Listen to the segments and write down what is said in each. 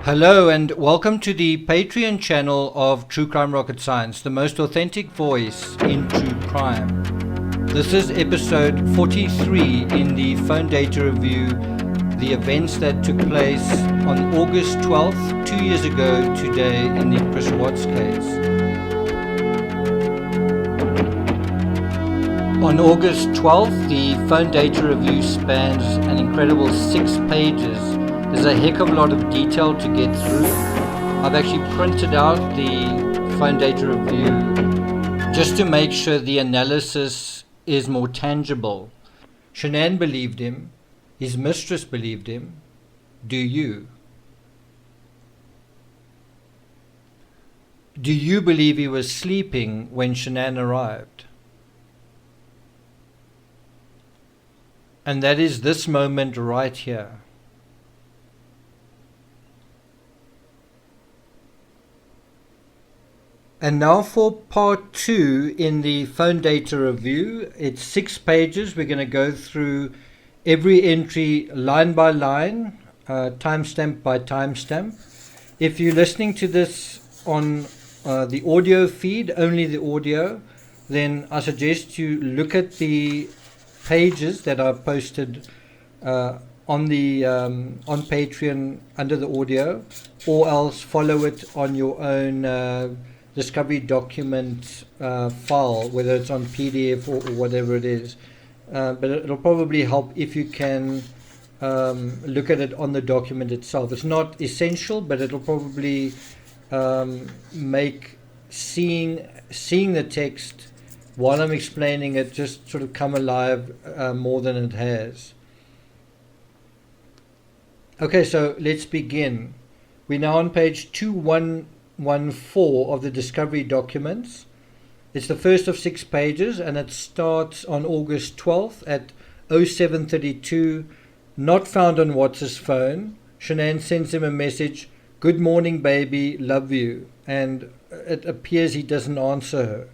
Hello and welcome to the Patreon channel of True Crime Rocket Science, the most authentic voice in true crime. This is episode 43 in the phone data review, the events that took place on August 12th, 2 years ago today in the Chris Watts case. On August 12th, the phone data review spans an incredible 6 pages. There's a heck of a lot of detail to get through. I've actually printed out the phone data review just to make sure the analysis is more tangible. Shanann believed him. His mistress believed him. Do you? Do you believe he was sleeping when Shanann arrived? And that is this moment right here. And now for part 2 in the phone data review. It's 6 pages. We're going to go through every entry line by line, timestamp by timestamp. If you're listening to this on the audio feed, only the audio, then I suggest you look at the pages that are posted on Patreon under the audio, or else follow it on your own Discovery document file, whether it's on PDF or whatever it is. But it'll probably help if you can look at it on the document itself. It's not essential, but it'll probably make seeing the text while I'm explaining it just sort of come alive more than it has. Okay, so let's begin. We're now on page 2114 of the Discovery documents. It's the first of 6 pages, and it starts on August 12th at 07:32. Not found on Watts' phone. Shanann sends him a message, "Good morning, baby, love you." And it appears he doesn't answer her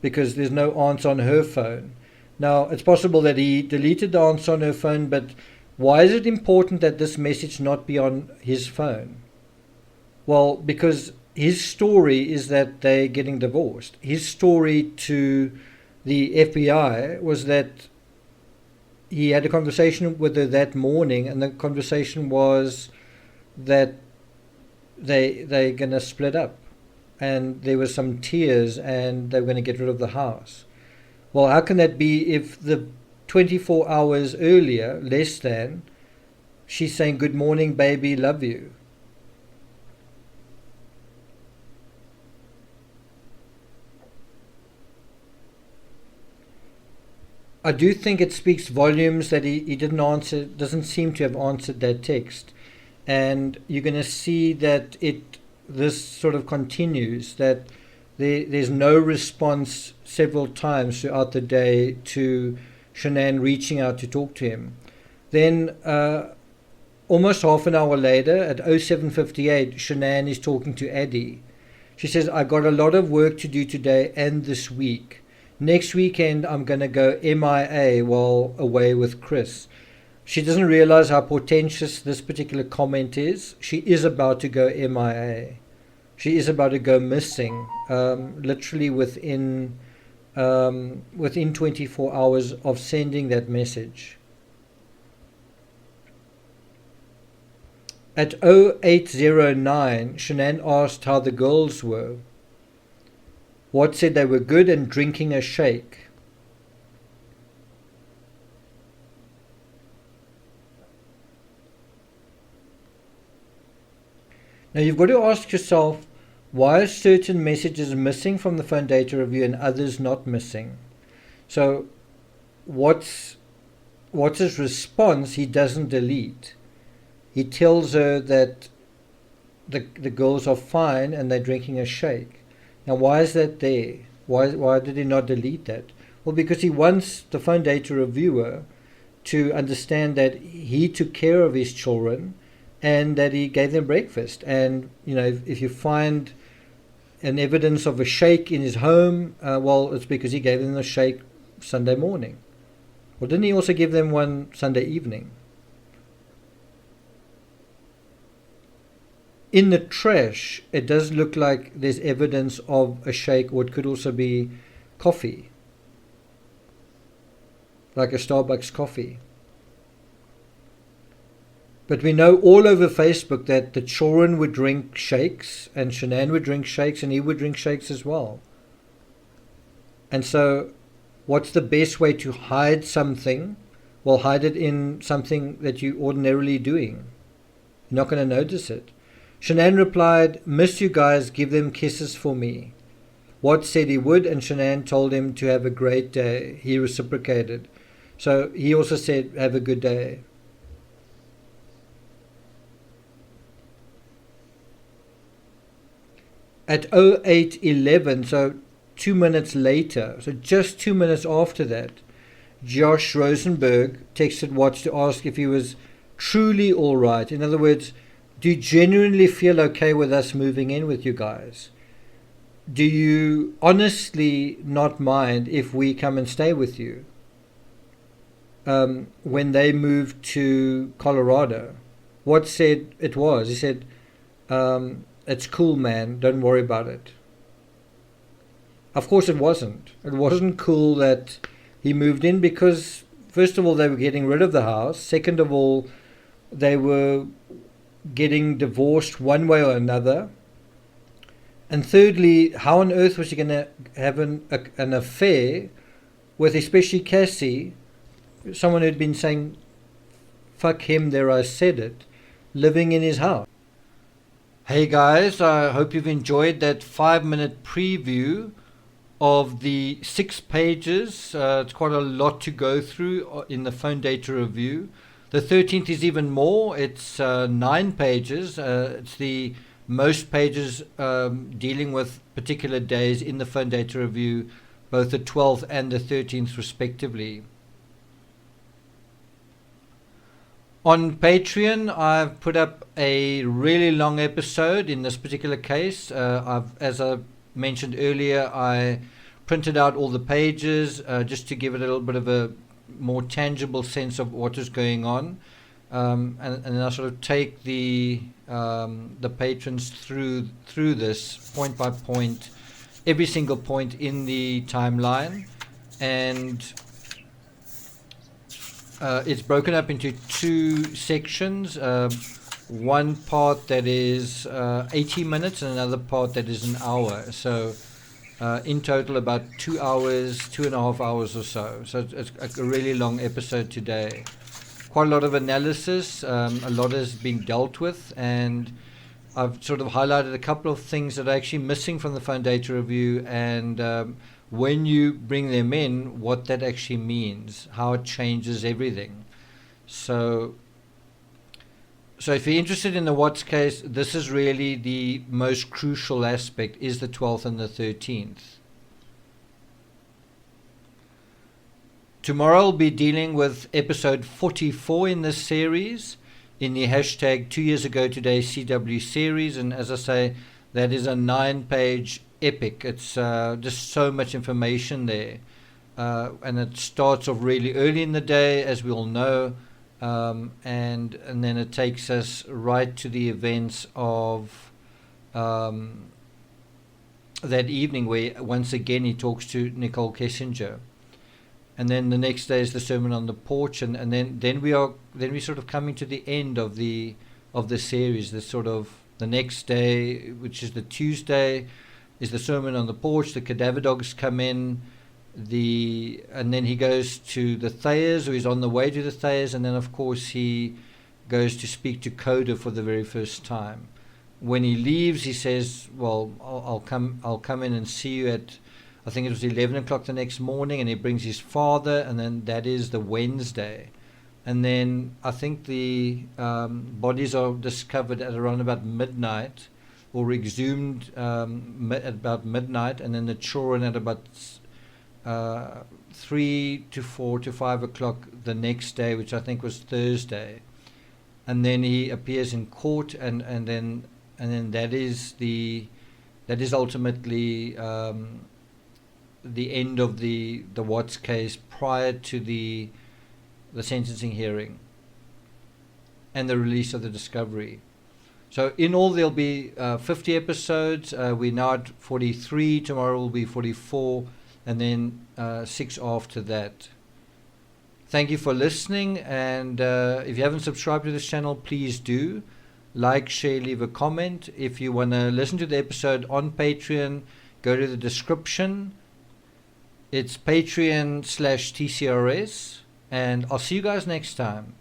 because there's no answer on her phone. Now, it's possible that he deleted the answer on her phone, but why is it important that this message not be on his phone? Well, because his story is that they're getting divorced. His story to the FBI was that he had a conversation with her that morning, and the conversation was that they're going to split up. And there were some tears, and they were going to get rid of the house. Well, how can that be if the 24 hours earlier, less than, she's saying, "Good morning, baby, love you"? I do think it speaks volumes that he doesn't seem to have answered that text. And you're going to see that this sort of continues, that there's no response several times throughout the day to Shanann reaching out to talk to him. Then almost half an hour later, at 07:58, Shanann is talking to Addie. She says, "I got a lot of work to do today and this week. Next weekend, I'm going to go MIA while away with Chris." She doesn't realize how portentous this particular comment is. She is about to go MIA. She is about to go missing, literally within 24 hours of sending that message. At 0809, Shanann asked how the girls were. Watts said they were good and drinking a shake. Now you've got to ask yourself, why are certain messages missing from the phone data review and others not missing? So Watts' response, he doesn't delete. He tells her that the girls are fine and they're drinking a shake. Now, why is that there? Why did he not delete that? Well, because he wants the phone data reviewer to understand that he took care of his children and that he gave them breakfast. And, if you find an evidence of a shake in his home, well, it's because he gave them a shake Sunday morning. Well, didn't he also give them one Sunday evening? in the trash, it does look like there's evidence of a shake, or it could also be coffee, like a Starbucks coffee. But we know all over Facebook that the children would drink shakes, and Shanann would drink shakes, and he would drink shakes as well. And so, what's the best way to hide something? Well, hide it in something that you're ordinarily doing. You're not going to notice it. Shanann replied, "Miss you guys, give them kisses for me." Watts said he would, and Shanann told him to have a great day. He reciprocated. So he also said, "Have a good day." At 08:11, so 2 minutes later, so just 2 minutes after that, Josh Rosenberg texted Watts to ask if he was truly all right. In other words, do you genuinely feel okay with us moving in with you guys? Do you honestly not mind if we come and stay with you? When they moved to Colorado, Watts said it was. He said, "It's cool, man. Don't worry about it." Of course it wasn't. It wasn't cool that he moved in because, first of all, they were getting rid of the house. Second of all, they were getting divorced one way or another. And thirdly, how on earth was he going to have an affair with, especially Cassie, someone who'd been saying, "Fuck him, there I said it," living in his house? Hey guys, I hope you've enjoyed that 5-minute preview of the 6 pages. It's quite a lot to go through in the phone data review. The 13th is even more. It's 9 pages. It's the most pages dealing with particular days in the phone data review, both the 12th and the 13th respectively. On Patreon, I've put up a really long episode in this particular case. As I mentioned earlier, I printed out all the pages just to give it a little bit of a more tangible sense of what is going on. And then I sort of take the patrons through this point by point, every single point in the timeline, and it's broken up into 2 sections. One part that is 80 minutes and another part that is an hour. So in total about 2 hours, 2.5 hours or so. So it's a really long episode today. Quite a lot of analysis, a lot has been dealt with, and I've sort of highlighted a couple of things that are actually missing from the phone data review, and when you bring them in, what that actually means, how it changes everything. So if you're interested in the Watts case, this is really the most crucial aspect, is the 12th and the 13th. Tomorrow I'll be dealing with episode 44 in this series, in the hashtag 2 years ago today CW series, and as I say, that is a 9-page epic. It's just so much information there, and it starts off really early in the day, as we all know, and then it takes us right to the events of that evening, where once again he talks to Nicole Kessinger. And then the next day is the Sermon on the Porch, and then we sort of coming to the end of the series. The sort of the next day, which is the Tuesday, is the Sermon on the Porch. The cadaver dogs come in, and then he goes to the Thayers, or he's on the way to the Thayers, and then of course he goes to speak to Coda for the very first time. When he leaves, he says, "Well, I'll come in and see you at," I think it was 11 o'clock the next morning, and he brings his father, and then that is the Wednesday. And then I think the bodies are discovered at around about midnight, or exhumed at about midnight, and then the children at about 3 to 4 to 5 o'clock the next day, which I think was Thursday. And then he appears in court, and then that is ultimately the end of the Watts case, prior to the sentencing hearing and the release of the discovery. So in all, there'll be 50 episodes. We're now at 43. Tomorrow will be 44, and then 6 after that. Thank you for listening, and if you haven't subscribed to this channel, please do. Like, share, leave a comment. If you want to listen to the episode on Patreon, go to the description. It's Patreon/TCRS, and I'll see you guys next time.